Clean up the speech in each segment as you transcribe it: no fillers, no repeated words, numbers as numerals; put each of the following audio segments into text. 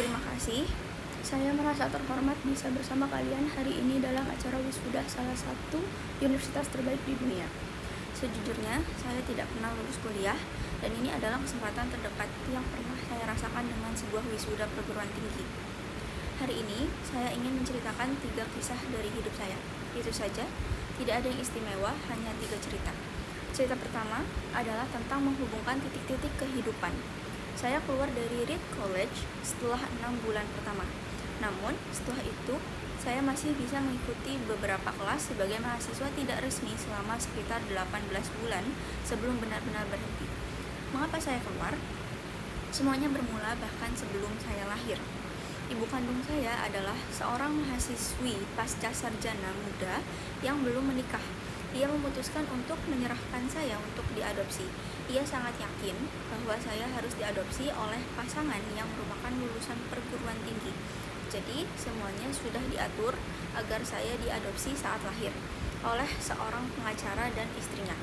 Terima kasih. Saya merasa terhormat bisa bersama kalian hari ini dalam acara wisuda salah satu universitas terbaik di dunia. Sejujurnya, saya tidak pernah lulus kuliah, dan ini adalah kesempatan terdekat yang pernah saya rasakan dengan sebuah wisuda perguruan tinggi. Hari ini, saya ingin menceritakan 3 kisah dari hidup saya. Itu saja, tidak ada yang istimewa, hanya 3 cerita. Cerita pertama adalah tentang menghubungkan titik-titik kehidupan. Saya keluar dari Reed College setelah 6 bulan pertama. Namun, setelah itu, saya masih bisa mengikuti beberapa kelas sebagai mahasiswa tidak resmi selama sekitar 18 bulan sebelum benar-benar berhenti. Mengapa saya keluar? Semuanya bermula bahkan sebelum saya lahir. Ibu kandung saya adalah seorang mahasiswi pasca sarjana muda yang belum menikah. Ia memutuskan untuk menyerahkan saya untuk diadopsi. Ia sangat yakin bahwa saya harus diadopsi oleh pasangan yang merupakan lulusan perguruan tinggi. Jadi, semuanya sudah diatur agar saya diadopsi saat lahir oleh seorang pengacara dan istrinya.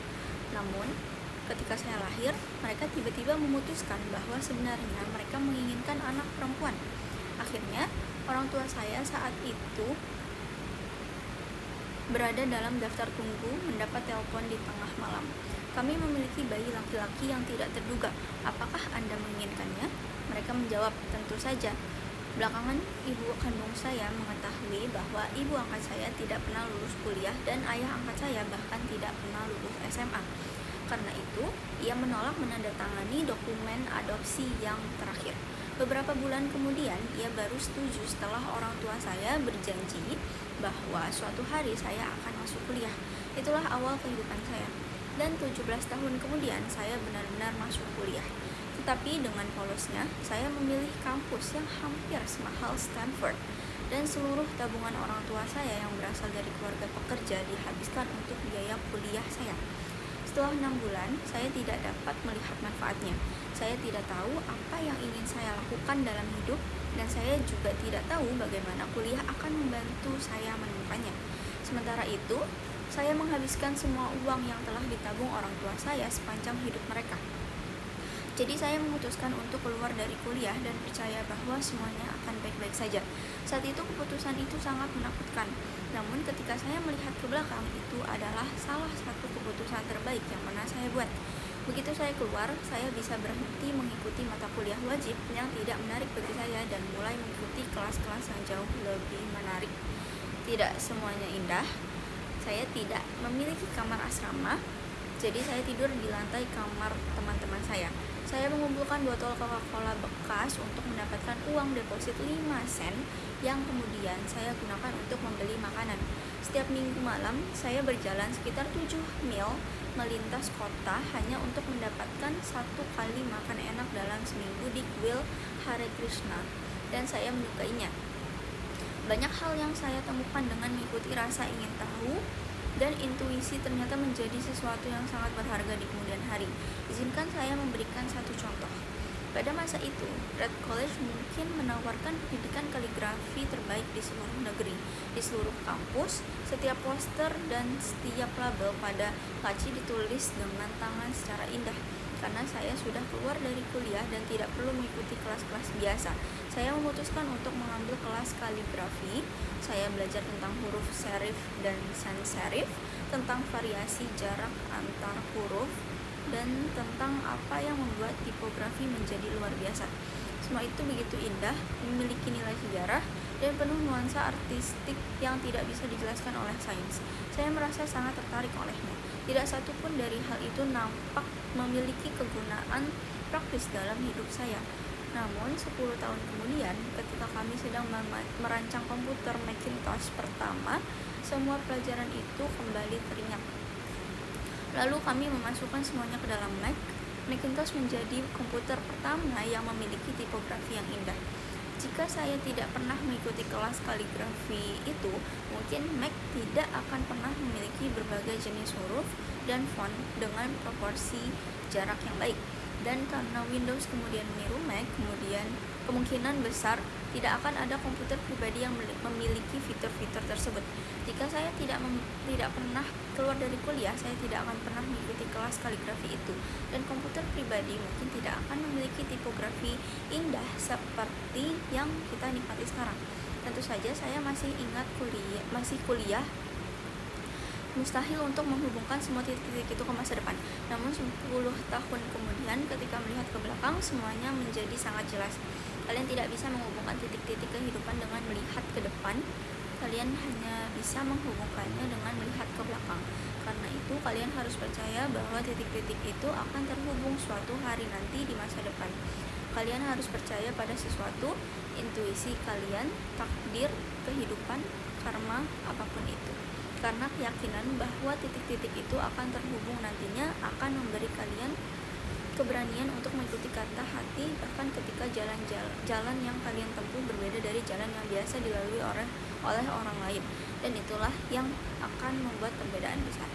Namun, ketika saya lahir, mereka tiba-tiba memutuskan bahwa sebenarnya mereka menginginkan anak perempuan. Akhirnya, orang tua saya saat itu berada dalam daftar tunggu mendapat telepon di tengah malam. Kami memiliki bayi laki-laki yang tidak terduga. Apakah Anda menginginkannya? Mereka menjawab, tentu saja. Belakangan, ibu kandung saya mengetahui bahwa ibu angkat saya tidak pernah lulus kuliah dan ayah angkat saya bahkan tidak pernah lulus SMA. Karena itu, ia menolak menandatangani dokumen adopsi yang terakhir. Beberapa bulan kemudian, ia baru setuju setelah orang tua saya berjanji bahwa suatu hari saya akan masuk kuliah. Itulah awal kehidupan saya. Dan 17 tahun kemudian, saya benar-benar masuk kuliah. Tetapi dengan polosnya, saya memilih kampus yang hampir semahal Stanford. Dan seluruh tabungan orang tua saya yang berasal dari keluarga pekerja dihabiskan untuk biaya kuliah saya. Setelah 6 bulan, saya tidak dapat melihat manfaatnya. Saya tidak tahu apa yang ingin saya lakukan dalam hidup, dan saya juga tidak tahu bagaimana kuliah akan membantu saya menemukannya. Sementara itu, saya menghabiskan semua uang yang telah ditabung orang tua saya sepanjang hidup mereka. Jadi saya memutuskan untuk keluar dari kuliah dan percaya bahwa semuanya akan baik-baik saja. Saat itu keputusan itu sangat menakutkan. Namun ketika saya melihat ke belakang, itu adalah salah satu keputusan terbaik yang pernah saya buat. Begitu saya keluar, saya bisa berhenti mengikuti mata kuliah wajib yang tidak menarik bagi saya dan mulai mengikuti kelas-kelas yang jauh lebih menarik. Tidak semuanya indah. Saya tidak memiliki kamar asrama, jadi saya tidur di lantai kamar teman-teman saya. Saya mengumpulkan botol Coca-Cola bekas untuk mendapatkan uang deposit 5 sen yang kemudian saya gunakan untuk membeli makanan. Setiap minggu malam, saya berjalan sekitar 7 mil melintas kota hanya untuk mendapatkan 1 kali makan enak dalam seminggu di kuil Hare Krishna, dan saya menyukainya. Banyak hal yang saya temukan dengan mengikuti rasa ingin tahu dan intuisi ternyata menjadi sesuatu yang sangat berharga di kemudian hari. Izinkan saya memberikan satu contoh. Pada masa itu, Reed College mungkin menawarkan pendidikan kaligrafi terbaik di seluruh negeri. Di seluruh kampus, setiap poster dan setiap label pada laci ditulis dengan tangan secara indah. Karena saya sudah keluar dari kuliah dan tidak perlu mengikuti kelas-kelas biasa, saya memutuskan untuk mengambil kelas kaligrafi. Saya belajar tentang huruf serif dan sans serif, tentang variasi jarak antar huruf, dan tentang apa yang membuat tipografi menjadi luar biasa. Semua itu begitu indah, memiliki nilai sejarah, dan penuh nuansa artistik yang tidak bisa dijelaskan oleh sains. Saya merasa sangat tertarik olehnya. Tidak satu pun dari hal itu nampak memiliki kegunaan praktis dalam hidup saya. Namun 10 tahun kemudian, ketika kami sedang merancang komputer Macintosh pertama, semua pelajaran itu kembali teringat. Lalu kami memasukkan semuanya ke dalam Mac. Macintosh menjadi komputer pertama yang memiliki tipografi yang indah. Jika saya tidak pernah mengikuti kelas kaligrafi itu, mungkin Mac tidak akan pernah memiliki berbagai jenis huruf dan font dengan proporsi jarak yang baik. Dan karena Windows kemudian meniru Mac, kemudian kemungkinan besar tidak akan ada komputer pribadi yang memiliki fitur-fitur tersebut. Jika saya tidak pernah keluar dari kuliah, saya tidak akan pernah mengikuti kelas kaligrafi itu. Dan komputer pribadi mungkin tidak akan memiliki tipografi indah seperti yang kita nikmati sekarang. Tentu saja saya masih kuliah, mustahil untuk menghubungkan semua titik-titik itu ke masa depan. Namun 10 tahun kemudian ketika melihat ke belakang, semuanya menjadi sangat jelas. Kalian tidak bisa menghubungkan titik-titik kehidupan dengan melihat ke depan. Kalian hanya bisa menghubungkannya dengan melihat ke belakang. Karena itu kalian harus percaya bahwa titik-titik itu akan terhubung suatu hari nanti di masa depan. Kalian harus percaya pada sesuatu, intuisi kalian, takdir, kehidupan, karma, apapun itu. Karena keyakinan bahwa titik-titik itu akan terhubung nantinya akan memberi kalian keberanian untuk mengikuti kata hati, bahkan ketika jalan yang kalian tempuh berbeda dari jalan yang biasa dilalui oleh orang lain. Dan itulah yang akan membuat perbedaan besar.